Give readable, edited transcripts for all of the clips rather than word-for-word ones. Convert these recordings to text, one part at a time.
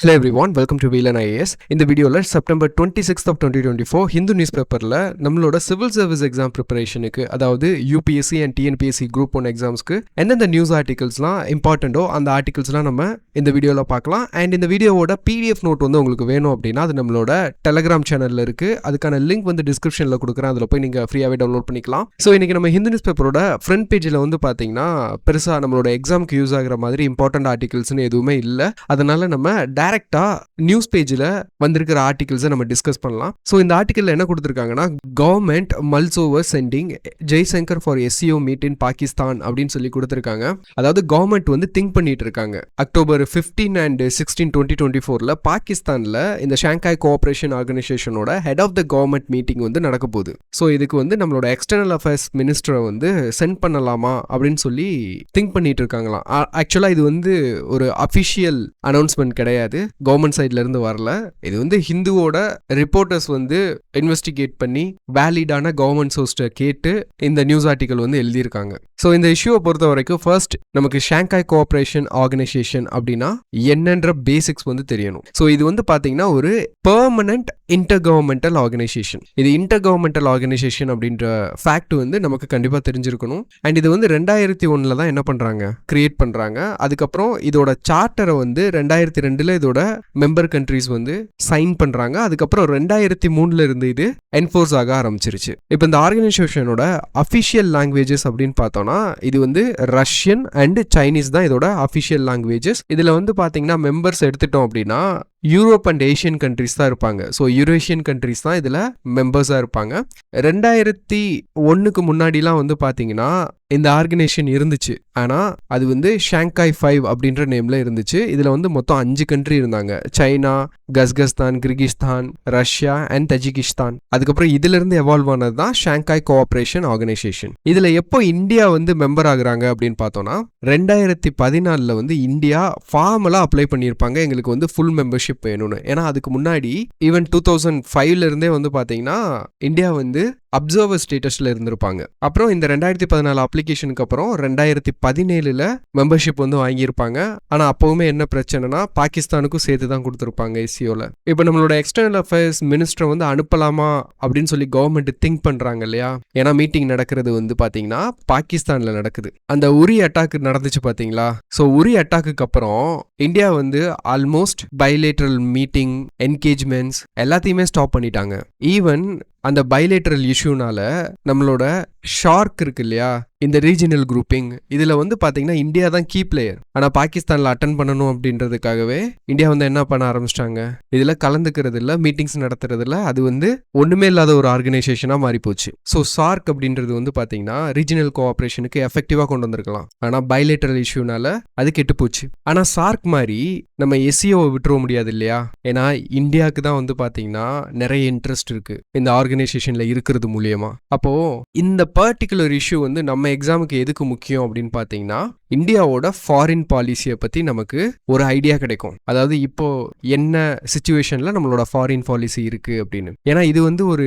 Hello everyone, welcome to VLAN IAS. இந்த வீடியோவில் September 26th of 2024 Hindu news பேப்பரில் நம்மளோட சிவில் சர்வீஸ் எக்ஸாம் ப்ரிப்பரேஷனுக்கு, அதாவது யூபிஎஸ்சி அண்ட் டிஎன்பிஎஸ்சி குரூப் 1 எக்ஸாம்ஸ்க்கு எந்தெந்த நியூஸ் ஆர்டிகல்ஸ்லாம் இம்பார்ட்டண்ட்டோ அந்த ஆர்டிகல்ஸ்லாம் நம்ம இந்த வீடியோவில் பார்க்கலாம். அண்ட் இந்த வீடியோவோட பிடிஎஃப் நோட் வந்து உங்களுக்கு வேணும் அப்படின்னா அது நம்மளோட டெலகிராம் சேனலில் இருக்குது. அதுக்கான லிங்க் வந்து டிஸ்கிரிப்ஷனில் கொடுக்குறேன், அதில் போய் நீங்கள் ஃப்ரீயாகவே டவுன்லோட் பண்ணிக்கலாம். ஸோ இன்றைக்கி நம்ம ஹிந்து நியூஸ் பேப்பரோட ஃப்ரண்ட் பேஜில் வந்து பார்த்தீங்கன்னா பெருசாக நம்மளோட எக்ஸாமுக்கு யூஸ் ஆகிற மாதிரி இம்பார்ட்டண்ட் ஆர்டிகல்ஸ்னு எதுவுமே இல்லை. அதனால் நம்ம டைரக்டா நியூஸ் பேஜில் வந்திருக்கிற ஆர்டிகல்ஸை நம்ம டிஸ்கஸ் பண்ணலாம். ஸோ இந்த ஆர்டிகல்ல என்ன கொடுத்துருக்காங்கன்னா, government mulls over sending Jaishankar for SCO meet in Pakistan அப்படின்னு சொல்லி கொடுத்துருக்காங்க. அதாவது கவர்மெண்ட் வந்து திங்க் பண்ணிட்டு இருக்காங்க. அக்டோபர் 15 and 16, 2024 பாகிஸ்தான்ல இந்த ஷாங்காய் கோஆபரேஷன் ஆர்கனைசேஷனோட head of the government meeting வந்து நடக்க போகுது. ஸோ இதுக்கு வந்து நம்மளோட எக்ஸ்டர்னல் அஃபேர்ஸ் மினிஸ்டரை வந்து சென்ட் பண்ணலாமா அப்படின்னு சொல்லி திங்க் பண்ணிட்டு இருக்காங்களாம். ஆக்சுவலா இது வந்து ஒரு அஃபிஷியல் அனௌன்ஸ்மெண்ட் கிடையாது, கவர்மெண்ட் சைட்ல இருந்து வரல. இது வந்து ஹிந்துவோட ரிப்போர்ட்டர்ஸ் வந்து இன்வெஸ்டிகேட் பண்ணி வேலிடான கவர்மெண்ட் சோர்ஸ்ட கேட்டு இந்த நியூஸ் ஆர்டிகல் வந்து எழுதியிருக்காங்க. ஸோ இந்த இஷ்யூவை பொறுத்த வரைக்கும் ஃபர்ஸ்ட் நமக்கு ஷாங்காய் கோஆபரேஷன் ஆர்கனைசேஷன் அப்படின்னா என்னன்ற பேசிக்ஸ் வந்து தெரியணும். ஸோ இது வந்து பார்த்தீங்கன்னா ஒரு பெர்மனன்ட் இன்டர் கவர்மெண்டல் ஆர்கனைசேஷன். இது இன்டர் கவர்மெண்டல் ஆர்கனைசேஷன் அப்படின்ற ஃபேக்ட் வந்து நமக்கு கண்டிப்பாக தெரிஞ்சிருக்கணும். அண்ட் இது வந்து 2001 தான் என்ன பண்ணுறாங்க, கிரியேட் பண்ணுறாங்க. அதுக்கப்புறம் இதோட சார்ட்டரை வந்து 2002 இதோட மெம்பர் கண்ட்ரிஸ் வந்து சைன் பண்றாங்க. அதுக்கப்புறம் 2003 இருந்து இது என்ஃபோர்ஸ் ஆக ஆரம்பிச்சிருச்சு. இப்போ இந்த ஆர்கனைசேஷனோட அஃபிஷியல் லாங்குவேஜஸ் அப்படின்னு பார்த்தோம்னா இது வந்து ரஷ்யன் அண்ட் சைனீஸ் தான் இதோட அஃபிஷியல் லாங்குவேஜஸ். இதுல வந்து பாத்தீங்கன்னா மெம்பர்ஸ் எடுத்துட்டோம் அப்படின்னா யூரோப் அண்ட் ஏஷியன் கண்ட்ரிஸ் தான் இருப்பாங்க. ஸோ யூரேஷியன் கண்ட்ரிஸ் தான் இதில் மெம்பர்ஸாக இருப்பாங்க. 2001 முன்னாடிலாம் வந்து பார்த்தீங்கன்னா இந்த ஆர்கனைசேஷன் இருந்துச்சு. ஆனால் அது வந்து ஷாங்காய் 5 அப்படின்ற நேமில் இருந்துச்சு. இதில் வந்து மொத்தம் 5 கண்ட்ரி இருந்தாங்க: China, Kazakhstan, Kyrgyzstan, Russia and Tajikistan. அதுக்கப்புறம் இதிலிருந்து எவால்வ் ஆனது தான் ஷாங்காய் கோஆபரேஷன் ஆர்கனைசேஷன். இதில் எப்போ இந்தியா வந்து மெம்பர் ஆகுறாங்க அப்படின்னு பார்த்தோம்னா 2014 வந்து இந்தியா ஃபார்மலாக அப்ளை பண்ணியிருப்பாங்க, எங்களுக்கு வந்து ஃபுல் மெம்பர்ஷிப் வேணும்னு. ஏன்னா அதுக்கு முன்னாடி ஈவன் 2005 இருந்தே வந்து பாத்தீங்கன்னா இந்தியா வந்து அப்சர்வர் ஸ்டேட்டஸ்ல இருந்திருப்பாங்க. அப்புறம் இந்த 2014 அப்ளிகேஷனுக்கு அப்புறம் 2017 மெம்பர்ஷிப் வந்து வாங்கியிருப்பாங்க. ஆனா அப்பவுமே என்ன பிரச்சனைனா பாகிஸ்தானுக்கும் சேர்த்து தான் கொடுத்துருப்பாங்க எஸ்சிஓல. இப்போ நம்மளோட எக்ஸ்டர்னல் அஃபேர்ஸ் மினிஸ்டரை வந்து அனுப்பலாமா அப்படின்னு சொல்லி கவர்மெண்ட் திங்க் பண்றாங்க இல்லையா. ஏன்னா மீட்டிங் நடக்கிறது வந்து பாத்தீங்கன்னா பாகிஸ்தான்ல நடக்குது. அந்த உரி அட்டாக் நடந்துச்சு பாத்தீங்களா. ஸோ உரி அட்டாக்கு அப்புறம் இந்தியா வந்து ஆல்மோஸ்ட் பைலேட்ரல் மீட்டிங், என்கேஜ்மெண்ட்ஸ் எல்லாத்தையுமே ஸ்டாப் பண்ணிட்டாங்க. ஈவன் அந்த பைலேட்ரல் இஷ்யூனால நம்மளோட ஷார்க் இருக்கு இல்லையா, இந்த ரீஜனல் குரூப்பிங், இதில் வந்து பார்த்தீங்கன்னா இந்தியா தான் கீ பிளேயர். ஆனால் பாகிஸ்தானில் அட்டன் பண்ணணும் அப்படின்றதுக்காகவே இந்தியா வந்து என்ன பண்ண ஆரம்பிச்சிட்டாங்க, இதில் கலந்துக்கிறது இல்லை, மீட்டிங்ஸ் நடத்துறது இல்லை. அது வந்து ஒன்றுமே இல்லாத ஒரு ஆர்கனைசேஷனாக மாறி போச்சு. ஸோ சார்க் அப்படின்றது வந்து பார்த்தீங்கன்னா ரீஜனல் கோஆப்ரேஷனுக்கு எஃபெக்டிவாக கொண்டு வந்திருக்கலாம். ஆனால் பைலேட்ரல் இஷ்யூனால அது கெட்டு போச்சு. ஆனால் சார்க் மாதிரி நம்ம எஸ்சிஓவை விட்டுற முடியாது இல்லையா. ஏன்னா இந்தியாவுக்கு தான் வந்து பார்த்தீங்கன்னா நிறைய இன்ட்ரெஸ்ட் இருக்கு இந்த ஆர்கனைசேஷன்ல இருக்கிறது மூலியமா. அப்போ இந்த பர்டிகுலர் இஷ்யூ வந்து நம்ம எக்ஸாமுக்கு எதுக்கு முக்கியம் அப்படின்னு பார்த்தீங்கன்னா இந்தியாவோட ஃபாரின் பாலிசியை பற்றி நமக்கு ஒரு ஐடியா கிடைக்கும். அதாவது இப்போ என்ன சிச்சுவேஷனில் நம்மளோட ஃபாரின் பாலிசி இருக்குது அப்படின்னு. ஏன்னா இது வந்து ஒரு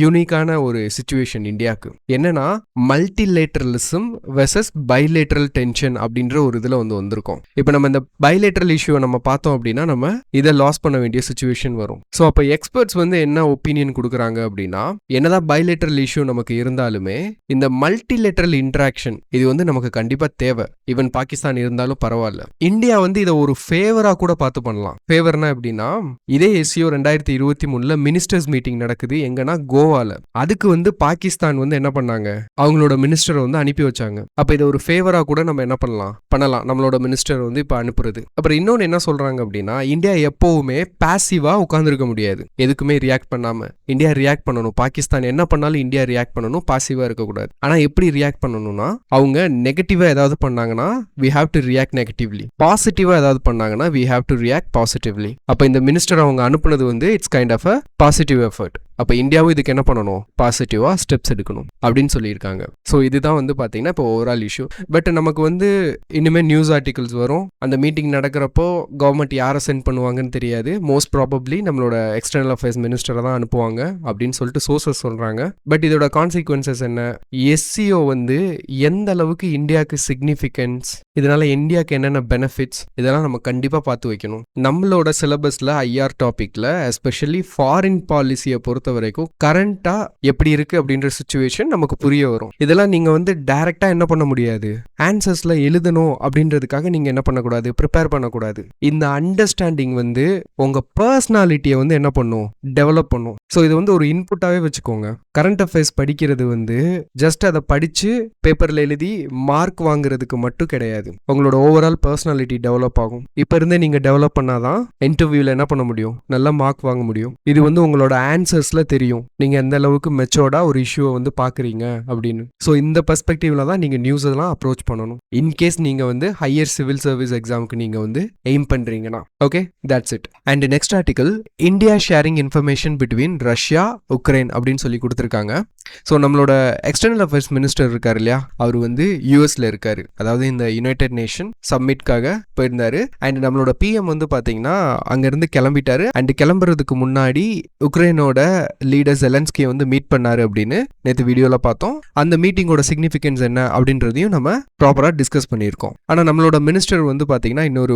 யூனிக்கான ஒரு சிச்சுவேஷன் இந்தியாவுக்கு. என்னன்னா மல்டிலேட்ரலிசம் வெர்சஸ் பைலேட்ரல் டென்ஷன் அப்படின்ற ஒரு இதில் வந்து வந்திருக்கோம். இப்போ நம்ம இந்த பைலேட்ரல் இஷ்யூவை நம்ம பார்த்தோம் அப்படின்னா நம்ம இதை லாஸ் பண்ண வேண்டிய சிச்சுவேஷன் வரும். ஸோ அப்போ எக்ஸ்பர்ட்ஸ் வந்து என்ன ஒப்பீனியன் கொடுக்குறாங்க அப்படின்னா, என்னதான் பைலேட்ரல் இஷ்யூ நமக்கு இருந்தாலுமே இந்த மல்டிலேட்ரல் இன்ட்ராக்ஷன் இது வந்து நமக்கு கண்டிப்பாக தேவை. ஈவன் பாகிஸ்தான் இருந்தாலும் பரவாயில்ல. இந்தியா வந்து இதை ஒரு ஃபேவரா கூட பார்த்து பண்ணலாம். ஃபேவர்னா எப்படின்னா, இதே எஸ்சிஓ 2023 மினிஸ்டர்ஸ் மீட்டிங் நடக்குது எங்கன்னா கோவால. அதுக்கு வந்து பாகிஸ்தான் வந்து என்ன பண்ணாங்க, அவங்களோட மினிஸ்டரை வந்து அனுப்பி வச்சாங்க. அப்ப இதை ஒரு ஃபேவரா கூட நம்ம என்ன பண்ணலாம், நம்மளோட மினிஸ்டர் வந்து இப்ப அனுப்புறது. அப்புறம் இன்னொன்னு என்ன சொல்றாங்க அப்படின்னா, இந்தியா எப்பவுமே பாசிவா உட்கார்ந்துருக்க முடியாது, எதுக்குமே ரியாக்ட் பண்ணாம. இந்தியா ரியாக்ட் பண்ணணும். பாகிஸ்தான் என்ன பண்ணாலும் இந்தியா ரியாக்ட் பண்ணணும், பாசிவா இருக்கக்கூடாது. ஆனா எப்படி ரியாக்ட் பண்ணணும்னா, அவங்க நெகட்டிவா ஏதாவது பண்ணாங்கன்னா we have to react negatively. பாசிட்டிவா ஏதாவது பண்ணாங்கன்னா we have to react positively. அப்ப இந்த மினிஸ்டர் அவங்க அனுப்புனது வந்து it's kind of a positive effort. அப்போ இந்தியாவும் இதுக்கு என்ன பண்ணணும், பாசிட்டிவாக ஸ்டெப்ஸ் எடுக்கணும் அப்படின்னு சொல்லியிருக்காங்க. ஸோ இதுதான் வந்து பார்த்தீங்கன்னா இப்போ ஓவரால் இஷ்யூ. பட் நமக்கு வந்து இனிமேல் நியூஸ் ஆர்டிகல்ஸ் வரும். அந்த மீட்டிங் நடக்கிறப்போ கவர்மெண்ட் யாரை சென்ட் பண்ணுவாங்கன்னு தெரியாது. மோஸ்ட் ப்ராபப்ளி நம்மளோட எக்ஸ்டர்னல் அஃபேர்ஸ் மினிஸ்டரை தான் அனுப்புவாங்க அப்படின்னு சொல்லிட்டு சோர்சஸ் சொல்கிறாங்க. பட் இதோட கான்சிக்வன்சஸ் என்ன, எஸ்சிஓ வந்து எந்த அளவுக்கு இந்தியாவுக்கு சிக்னிஃபிகன்ஸ், இதனால இந்தியாவுக்கு என்னென்ன பெனிஃபிட்ஸ், இதெல்லாம் நம்ம கண்டிப்பாக பார்த்து வைக்கணும். நம்மளோட சிலபஸில் ஐஆர் டாப்பிக்கில் எஸ்பெஷலி ஃபாரின் பாலிசியை பொறுத்த வரைக்கும் கரண்ட்டாக எப்படி இருக்குது அப்படின்ற சுச்சுவேஷன் நமக்கு புரிய வரும். இதெல்லாம் நீங்கள் வந்து டைரெக்டாக என்ன பண்ண முடியாது, ஆன்சர்ஸில் எழுதணும் அப்படின்றதுக்காக நீங்கள் என்ன பண்ணக்கூடாது, ப்ரிப்பேர் பண்ணக்கூடாது. இந்த அண்டர்ஸ்டாண்டிங் வந்து உங்கள் பர்சனாலிட்டியை வந்து என்ன பண்ணும், டெவலப் பண்ணும். ஸோ இது வந்து ஒரு இன்புட்டாகவே வச்சுக்கோங்க. கரண்ட் அஃபேர்ஸ் படிக்கிறது வந்து ஜஸ்ட் அதை படித்து பேப்பரில் எழுதி மார்க் வாங்குறதுக்கு மட்டும் கிடையாது. உங்களோட ஓவரால் பர்சனாலிட்டி டெவலப் ஆகும். இப்போ இருந்தே நீங்கள் டெவலப் பண்ணாதான் இன்டர்வியூவில் என்ன பண்ண முடியும், நல்ல மார்க் வாங்க முடியும். இது வந்து உங்களோட ஆன்சர்ஸில் தெரியும் நீங்கள் எந்த அளவுக்கு மெச்சோர்டாக ஒரு இஷ்யூவை வந்து பார்க்குறீங்க அப்படின்னு. ஸோ இந்த பெர்ஸ்பெக்டிவில் தான் நீங்கள் நியூஸ் எல்லாம் அப்ரோச் பண்ணணும். இன்கேஸ் நீங்கள் வந்து ஹையர் சிவில் சர்வீஸ் எக்ஸாமுக்கு நீங்கள் வந்து எய்ம் பண்ணுறீங்கன்னா. Okay, that's it. And next article, India sharing information between Russia Ukraine அப்படின்னு சொல்லி கொடுத்துருக்காங்க. ஸோ நம்மளோட எக்ஸ்டர்னல் அஃபேர்ஸ் மினிஸ்டர் இருக்கார் இல்லையா, அவர் வந்து யூஎஸ்ல இருக்காரு. அதாவது இந்த யுனைடெட் நேஷன் சம்மிட்காக போயிருந்தாரு. அண்ட் நம்மளோட பிஎம் வந்து பார்த்தீங்கன்னா அங்கேருந்து கிளம்பிட்டாரு. அண்ட் கிளம்புறதுக்கு முன்னாடி உக்ரைனோட லீடர் ஜெலன்ஸ்கியை வந்து மீட் பண்ணாரு அப்படின்னு நேற்று வீடியோவில் பார்த்தோம். அந்த மீட்டிங்கோட சிக்னிஃபிகன்ஸ் என்ன அப்படின்றதையும் நம்ம ப்ராப்பராக டிஸ்கஸ் பண்ணியிருக்கோம். ஆனால் நம்மளோட மினிஸ்டர் வந்து பார்த்தீங்கன்னா இன்னொரு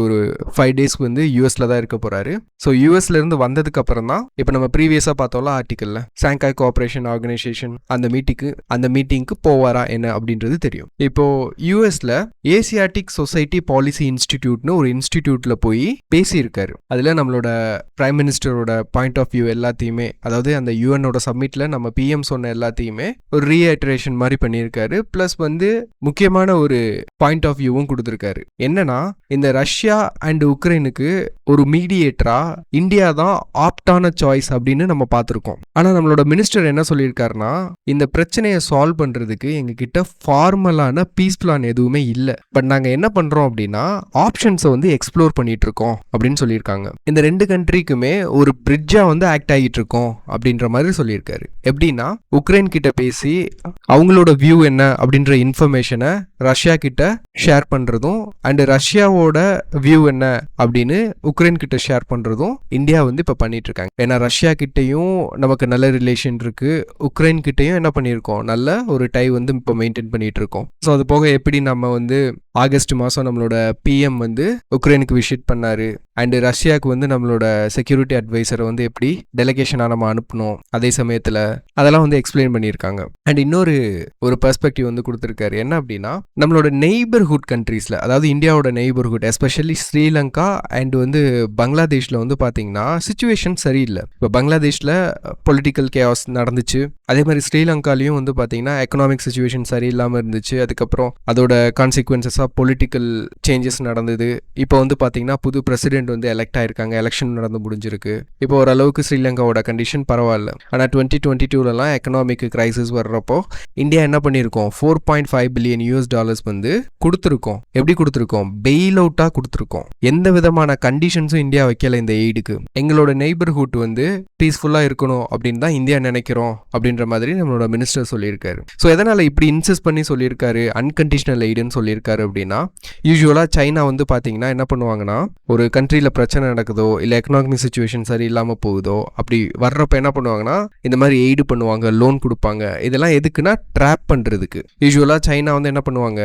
5 டேஸ்க்கு வந்து யூஎஸ்ல தான் இருக்க போறாரு. ஸோ யூஎஸ்ல இருந்து வந்ததுக்கு அப்புறம் தான் இப்போ நம்ம ப்ரீவியஸாக பார்த்தோம்ல ஆர்டிக்கல்ல, ஷாங்காய் கோஆபரேஷன் ஆர்கனைசேஷன் அந்த மீட்டிங்க்கு போவாரா என்ன அப்படின்றது தெரியும். இப்போ யூஎஸ்ல ஏசியாட்டிக் சொசைட்டி பாலிசி இன்ஸ்டிடியூட்னு ஒரு இன்ஸ்டிடியூட்ல போய் பேசியிருக்காரு. அதுல நம்மளோட பிரைம் மினிஸ்டரோட பாயிண்ட் ஆஃப் வியூ எல்லாத்தையுமே, அதாவது அந்த யூஎனோட சம்மிட்ல நம்ம பிஎம் சொன்ன எல்லாத்தையுமே ஒரு ரீஐட்ரேஷன் மாதிரி பண்ணியிருக்காரு. பிளஸ் வந்து முக்கியமான ஒரு பாயிண்ட் ஆஃப் வியூவும் கொடுத்துருக்காரு. என்னன்னா, இந்த ரஷ்யா அண்ட் உக்ரைனுக்கு ஒரு மீடியேட்டரா இந்தியா தான் ஆப்டான சாய்ஸ் அப்படின்னு நம்ம பார்த்துருக்கோம். ஆனா நம்மளோட மினிஸ்டர் என்ன சொல்லியிருக்காருன்னா, இந்த பிரச்சனையை சால்வ் பண்றதுக்கு எங்ககிட்ட ஃபார்மலான பீஸ் பிளான் எதுவுமே இல்லை. பட் நாங்க என்ன பண்றோம் அப்படின்னா ஆப்ஷன்ஸை வந்து எக்ஸ்ப்ளோர் பண்ணிட்டு இருக்கோம் அப்படின்னு சொல்லியிருக்காங்க. இந்த 2 கண்ட்ரிக்குமே ஒரு பிரிட்ஜா வந்து ஆக்ட் ஆகிட்டு இருக்கோம் அப்படின்ற மாதிரி சொல்லியிருக்காரு. எப்படின்னா, உக்ரைன் கிட்ட பேசி அவங்களோட வியூ என்ன அப்படின்ற இன்ஃபர்மேஷனை ரஷ்யா கிட்ட ஷேர் பண்றதும், அண்ட் ரஷ்யாவோட வியூ என்ன அப்படின்னு உக்ரைன் கிட்ட ஷேர் பண்றதும் இந்தியா வந்து இப்ப பண்ணிட்டு இருக்காங்க. ஏன்னா ரஷ்யா கிட்டையும் நமக்கு நல்ல ரிலேஷன் இருக்கு, உக்ரைன் கிட்டையும் என்ன பண்ணியிருக்கோம், நல்ல ஒரு டை வந்து இப்போ மெயின்டைன் பண்ணிட்டு இருக்கோம். ஸோ அது போக எப்படி நம்ம வந்து ஆகஸ்ட் மாதம் நம்மளோட பிஎம் வந்து உக்ரைனுக்கு விசிட் பண்ணாரு, அண்ட் ரஷ்யாவுக்கு வந்து நம்மளோட செக்யூரிட்டி அட்வைசரை வந்து எப்படி டெலிகேஷனாக நம்ம அனுப்பணும், அதே சமயத்தில் அதெல்லாம் வந்து எக்ஸ்பிளைன் பண்ணியிருக்காங்க. அண்ட் இன்னொரு பெர்ஸ்பெக்டிவ் வந்து கொடுத்துருக்காரு. என்ன அப்படின்னா, நம்மளோட நெய்பர்ஹுட் கண்ட்ரீஸில், அதாவது இந்தியாவோட நெய்பர்ஹுட் எஸ்பெஷலி ஸ்ரீலங்கா அண்ட் வந்து பங்களாதேஷில் வந்து பார்த்தீங்கன்னா சிச்சுவேஷன் சரியில்லை. இப்போ பங்களாதேஷில் பொலிட்டிக்கல் கேஆஸ் நடந்துச்சு. அதே மாதிரி ஸ்ரீலங்காலையும் வந்து பார்த்தீங்கன்னா எக்கனாமிக் சிச்சுவேஷன் சரியில்லாமல் இருந்துச்சு. அதுக்கப்புறம் அதோட கான்சிக்வன்சஸாக பொலிட்டிக்கல் சேஞ்சஸ் நடந்தது. இப்போ வந்து பார்த்தீங்கன்னா புது பிரசிடென்ட் வந்து எலெக்ட் ஆயிருக்காங்க, எலெக்ஷன் நடந்து முடிஞ்சிருக்கு. இப்போ ஓரளவுக்கு ஸ்ரீலங்காவோட கண்டிஷன் பரவாயில்ல. ஆனால் 2022லலாம் எக்கனாமிக் கிரைசிஸ் வர்றப்போ இந்தியா என்ன பண்ணியிருக்கோம், $4.5 பில்லியன் வந்து கொடுத்துருக்கோம். எப்படி கொடுத்துருக்கோம், பெயில் அவுட்டாக கொடுத்துருக்கோம். எந்த விதமான கண்டிஷன்ஸும் இந்தியா வைக்கல இந்த எய்டுக்கு. எங்களோட நெய்பர்ஹுட் வந்து பீஸ்ஃபுல்லாக இருக்கணும் அப்படின்னு தான் இந்தியா நினைக்கிறோம் அப்படின்ற மாதிரி நம்மளோட மினிஸ்டர் சொல்லியிருக்காரு. ஸோ எதனால் இப்படி இன்சிஸ்ட் பண்ணி சொல்லியிருக்காரு, அன்கண்டிஷனல் எய்டுன்னு சொல்லியிருக்காரு அப்படின்னா, யூஸ்வலாக சைனா வந்து பார்த்தீங்கன்னா என்ன பண்ணுவாங்கன்னா, ஒரு கண்ட்ரியில் பிரச்சனை நடக்குதோ இல்லை எக்கனாமிக் சிச்சுவேஷன் சரியில்லாமல் போகுதோ அப்படி வர்றப்ப என்ன பண்ணுவாங்கன்னா இந்த மாதிரி எய்டு பண்ணுவாங்க, லோன் கொடுப்பாங்க. இதெல்லாம் எதுக்குன்னா ட்ராப் பண்ணுறதுக்கு. யூஸ்வலாக சைனா வந்து என்ன பண்ணுவாங்க,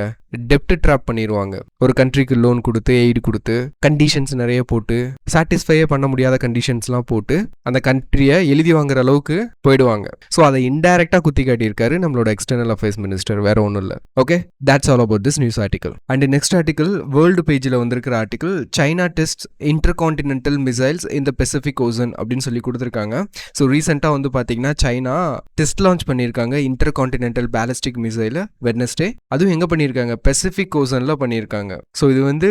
டெப்ட் ட்ராப் பண்ணிடுவாங்க. ஒரு கண்ட்ரிக்கு லோன் கொடுத்து எய்டு கொடுத்து கண்டிஷன்ஸ் நிறைய போட்டு சாட்டிஸ்ஃபையே பண்ண முடியாத கண்டிஷன்ஸ்லாம் போட்டு அந்த கண்ட்ரியை எழுதி வாங்குற அளவுக்கு போயிடுவாங்க. ஸோ அதை இன்டைரக்டாக குத்தி காட்டியிருக்காரு நம்மளோட எக்ஸ்டர்னல் அஃபேர்ஸ் மினிஸ்டர், வேற ஒன்றும் இல்லை. Okay, that's all about this news article. And next article, world பேஜில் வந்திருக்கிற article, China test intercontinental missiles இந்த பெசிபிக் ஓசன் அப்படின்னு சொல்லி கொடுத்துருக்காங்க. ஸோ ரீசெண்டாக வந்து பார்த்தீங்கன்னா சைனா டெஸ்ட் லான்ச் பண்ணியிருக்காங்க இன்டர்கான்டினென்டல் பேலிஸ்டிக் மிசைலை வெட்னஸ்டே. அதுவும் எங்கே பண்ணியிருக்காங்க, பெசிபிக் ஓசனில் பண்ணியிருக்காங்க. ஸோ இது வந்து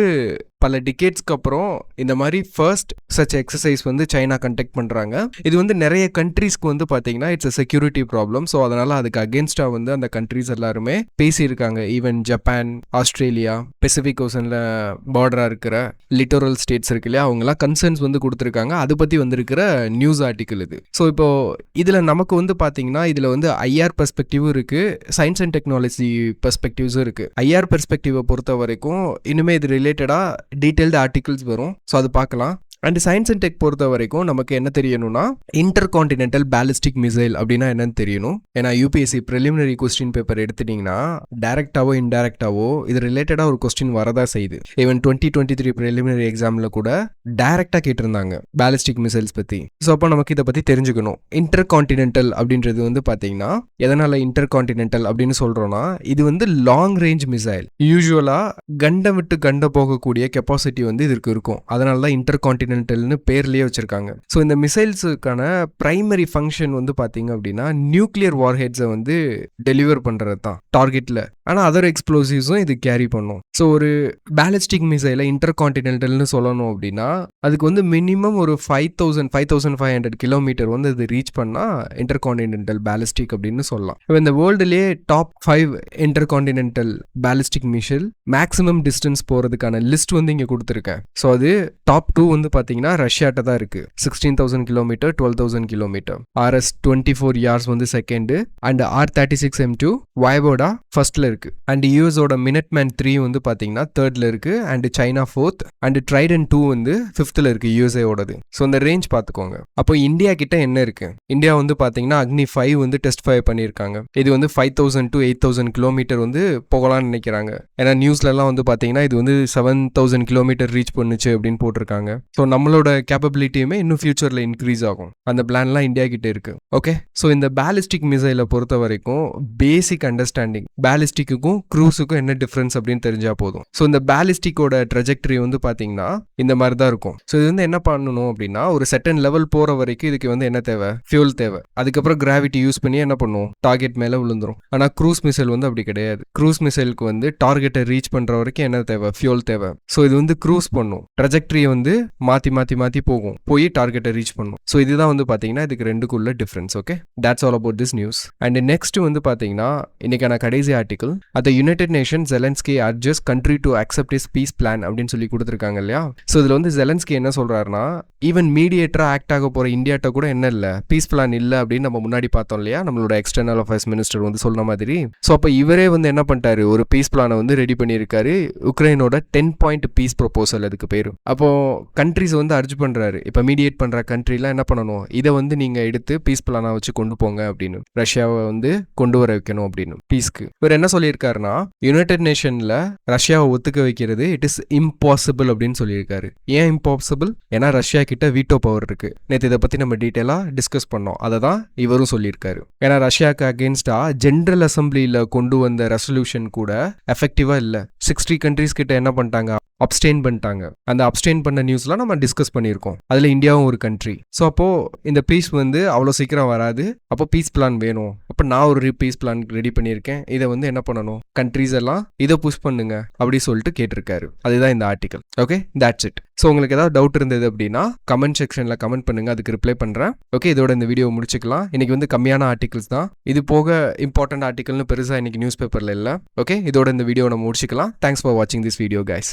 பல டிகேட்ஸ்க்கு அப்புறம் இந்த மாதிரி ஃபர்ஸ்ட் சச் எக்ஸசைஸ் வந்து சைனா கண்டக்ட் பண்ணுறாங்க. இது வந்து நிறைய கண்ட்ரீஸ்க்கு வந்து பார்த்தீங்கன்னா it's a security problem. So அதனால் அதுக்கு அகேன்ஸ்டாக வந்து அந்த கண்ட்ரீஸ் எல்லாருமே பேசியிருக்காங்க. ஈவன் ஜப்பான், ஆஸ்திரேலியா, பெசிபிக் ஓசனில் பார்டராக இருக்கிற லிட்டோரல் ஸ்டேட்ஸ் இருக்கு இல்லையா, அவங்களாம் கன்சர்ன்ஸ் வந்து கொடுத்துருக்காங்க. அதை பற்றி வந்திருக்கிற நியூஸ் ஆர்டிக்கல் இது. ஸோ இப்போ இதில் நமக்கு வந்து பார்த்தீங்கன்னா இதில் வந்து ஐஆர் பெர்ஸ்பெக்டிவும் இருக்குது, சயின்ஸ் அண்ட் டெக்னாலஜி பெர்ஸ்பெக்டிவ்ஸும் இருக்குது. ஐஆர் பெர்ஸ்பெக்டிவை பொறுத்த வரைக்கும் இனிமேல் இது ரிலேட்டடாக டீட்டெயில்டு ஆர்டிகல்ஸ் வரும். ஸோ அது பார்க்கலாம். அண்ட் சயின்ஸ் அண்ட் டெக் பொறுத்த வரைக்கும் நமக்கு என்ன தெரியணும்னா இன்டர் கான்டினென்டல் பேலிஸ்டிக் மிசைல் அப்படின்னா என்னன்னு தெரியணும். ஏன்னா யூபிஎஸ்சி ப்ரிலிமினரி கொஸ்டின் பேப்பர் எடுத்துட்டீங்கன்னா டைரக்டாவோ இன்டைரக்டாவோ இது ரிலேட்டடாக ஒரு கொஸ்டின் வரதா செய்யுது. ஈவன் 2023 ப்ரிலிமினரி எக்ஸாமில் கூட டைரக்டாக கேட்டிருந்தாங்க பேலிஸ்டிக் மிசைல்ஸ் பற்றி. ஸோ அப்போ நமக்கு இதை பற்றி தெரிஞ்சுக்கணும். இன்டர் கான்டினென்டல் அப்படின்றது வந்து பார்த்தீங்கன்னா எதனால் இன்டர் கான்டினென்டல் அப்படின்னு சொல்கிறோன்னா இது வந்து லாங் ரேஞ்ச் மிசைல். யூஸ்வலாக கண்டம் விட்டு கண்டம் போகக்கூடிய கெப்பாசிட்டி வந்து இதற்கு இருக்கும். அதனால தான் இன்டர் கான்டினென்டல்னு பேர்லேயே வச்சிருக்காங்க. ஸோ இந்த மிசைல்ஸுக்கான பிரைமரி ஃபங்க்ஷன் வந்து பார்த்தீங்க அப்படின்னா நியூக்ளியர் வார்ஹெட்ஸை வந்து டெலிவர் பண்ணுறது தான் டார்கெட்டில். ஆனால் அதர் எக்ஸ்ப்ளோசிவ்ஸும் இது கேரி பண்ணும். ஸோ ஒரு பேலிஸ்டிக் மிசைலை இன்டர் கான்டினென்டல்னு சொல்லணும் அப்படின்னா அதுக்கு வந்து மினிமம் ஒரு 5500 கிலோமீட்டர் வந்து இது ரீச் பண்ணால் இன்டர் கான்டினென்டல் பேலிஸ்டிக் அப்படின்னு சொல்லலாம். இப்போ இந்த வேர்ல்டுலேயே top 5 intercontinental ballistic missile maximum distance போகிறதுக்கான லிஸ்ட் வந்து இங்கே கொடுத்துருக்கேன். ஸோ அது டாப் 2 வந்து பார்த்தீங்கன்னா ரஷ்யாட்ட தான் இருக்குது. 16,000 கிலோமீட்டர், 12,000 கிலோமீட்டர். RS-24 யார்ஸ் வந்து செகண்டு, அண்ட் R-36M2 வாய்வோடா ஃபர்ஸ்ட்ல இருக்கு. அண்ட் யூஎஸோட மினிட்மேன் 3 வந்து பார்த்தீங்கன்னா தேர்ட்ல இருக்கு. And China 4th, and Triton 2 வந்து 5th இருக்கு யூஎஸ்ஏவோடது. ஸோ இந்த ரேஞ்ச் பார்த்துக்கோங்க. அப்போ இந்தியா கிட்ட என்ன இருக்கு? இந்தியா வந்து பார்த்தீங்கன்னா அக்னி 5 வந்து டெஸ்ட் ஃபயர் பண்ணியிருக்காங்க. இது வந்து 5,000 to 8,000 கிலோமீட்டர் வந்து போகலான்னு நினைக்கிறாங்க. ஏன்னா நியூஸ்லலாம் வந்து பார்த்தீங்கன்னா இது வந்து 7,000 கிலோமீட்டர் ரீச் பண்ணுச்சு அப்படின்னு போட்டிருக்காங்க. ஸோ நம்மளோட கேப்பபிலிட்டியுமே இன்னும் ஃபியூச்சரில் இன்க்ரீஸ் ஆகும். அந்த பிளான்லாம் இந்தியா கிட்ட இருக்கு. ஓகே, ஸோ இந்த பேலிஸ்டிக் மிசைலை பொறுத்த வரைக்கும் பேசிக் அண்டர்ஸ்டாண்டிங் பேலிஸ்டிக்குக்கும் க்ரூஸுக்கும் என்ன டிஃப்ரென்ஸ் அப்படின்னு தெரிஞ்சா போதும். ஸோ இந்த பேலிஸ்டிக்கோட ட்ரெஜெக்டரி வந்து பார்த்தீங்கன்னா இந்த மாதிரி தான் இருக்கும். ஸோ இது வந்து என்ன பண்ணணும் அப்படின்னா ஒரு செட்டன் லெவல் போகிற வரைக்கும் இதுக்கு வந்து என்ன தேவை? ஃபியூல் தேவை. அதுக்கப்புறம் கிராவிட்டி யூஸ் பண்ணி என்ன பண்ணும்? டார்கெட் மேலே விழுந்துரும். ஆனால் க்ரூஸ் மிசைல் வந்து அப்படி கிடையாது. க்ரூஸ் மிசைலுக்கு வந்து டார்கெட்டை ரீச் பண்ணுற வரைக்கும் என்ன தேவை? ஃபியூல் தேவை. ஸோ இது வந்து க்ரூஸ் பண்ணும். ட்ரெஜெக்டரியை வந்து மாற்றி போகும், போய் டார்கெட்டை ரீச் பண்ணும். ஸோ இதுதான் வந்து பார்த்தீங்கன்னா இதுக்கு ரெண்டுக்குள்ள difference. Okay, that's all about this news. And next வந்து பார்த்தீங்கன்னா இன்னைக்கான கடைசி ஆர்டிகல், அந்த United Nations Zelensky urges country to accept his peace plan அப்படின்னு சொல்லி கொடுத்துருக்காங்க இல்லையா. ஸோ இதில் வந்து ஜெலன்ஸ்கி என்ன சொல்றாருன்னா ஈவன் மீடியேட்டரா ஆக்ட் ஆக போற இந்தியாட்ட கூட என்ன இல்லை, பீஸ் பிளான் இல்லை அப்படின்னு நம்ம முன்னாடி பார்த்தோம் இல்லையா, நம்மளோட எக்ஸ்டர்னல் அஃபேர்ஸ் மினிஸ்டர் வந்து சொன்ன மாதிரி. ஸோ அப்போ இவரே வந்து என்ன பண்ணிட்டாரு, ஒரு பீஸ் பிளானை வந்து ரெடி பண்ணியிருக்காரு. உக்ரைனோட 10 பாயிண்ட் பீஸ் ப்ரொபோசல் அதுக்கு பேரு. அப்போ கண்ட்ரிஸ் வந்து அர்ஜ் பண்றாரு, இப்போ மீடியேட் பண்ற கண்ட்ரிலாம் என்ன பண்ணணும், இதை வந்து நீங்க எடுத்து பீஸ் பிளானா வச்சு கொண்டு போங்க அப்படின்னு, ரஷ்யாவை வந்து கொண்டு வர வைக்கணும் அப்படின்னு பீஸ்க்கு. இவர் என்ன சொல்லியிருக்காருன்னா யுனைடெட் நேஷன்ல ரஷ்யாவை ஒத்துக்க வைக்கிறது இட் இஸ் இம்பாசிபிள் அப்படின்னு சொல்லியிருக்காரு. ஏன் இம்பாசிபிள்? ஏன்னா ரஷ்யா கிட்ட வீட்டோ பவர் இருக்கு. நேற்று இதை பத்தி நம்ம டீட்டெயிலா டிஸ்கஸ் பண்ணோம். அதை தான் இவரும் சொல்லியிருக்காரு. ஏன்னா ரஷ்யாவுக்கு அகேன்ஸ்டா ஜெனரல் அசம்பிளியில கொண்டு வந்த ரெசல்யூஷன் கூட எஃபெக்டிவா இல்லை. 60 கண்ட்ரிஸ் கிட்ட என்ன பண்ணிட்டாங்க, அப்டெயின் பண்ணிட்டாங்க. அந்த அப்டெயின் பண்ண நியூஸ்லாம் நம்ம டிஸ்கஸ் பண்ணியிருக்கோம். அதில் இந்தியாவும் ஒரு கண்ட்ரி. ஸோ அப்போ இந்த பீஸ் வந்து அவ்வளோ சீக்கிரம் வராது. அப்போ பீஸ் பிளான் வேணும். அப்போ நான் ஒரு பீஸ் பிளான் ரெடி பண்ணியிருக்கேன். இதை வந்து என்ன பண்ணணும், கண்ட்ரிஸ் எல்லாம் இதை புஷ் பண்ணுங்க அப்படி சொல்லிட்டு கேட்டிருக்காரு. அதுதான் இந்த article. Okay, that's it. So உங்களுக்கு ஏதாவது டவுட் இருந்தது அப்படின்னா கமெண்ட் செக்ஷனில் கமெண்ட் பண்ணுங்க, அதுக்கு ரிப்ளை பண்ணுறேன். ஓகே, இதோட இந்த வீடியோ முடிச்சுக்கலாம். இன்னைக்கு வந்து கம்மியான ஆர்டிகல்ஸ் தான். இது போக இம்பார்ட்டன்ட் ஆர்டிகல்னு பெருசாக இன்னைக்கு நியூஸ் பேப்பரில் இல்லை. ஓகே, இதோட இந்த வீடியோ நம்ம முடிச்சுக்கலாம். தேங்க்ஸ் ஃபார் வாட்சிங் திஸ் வீடியோ கைஸ்.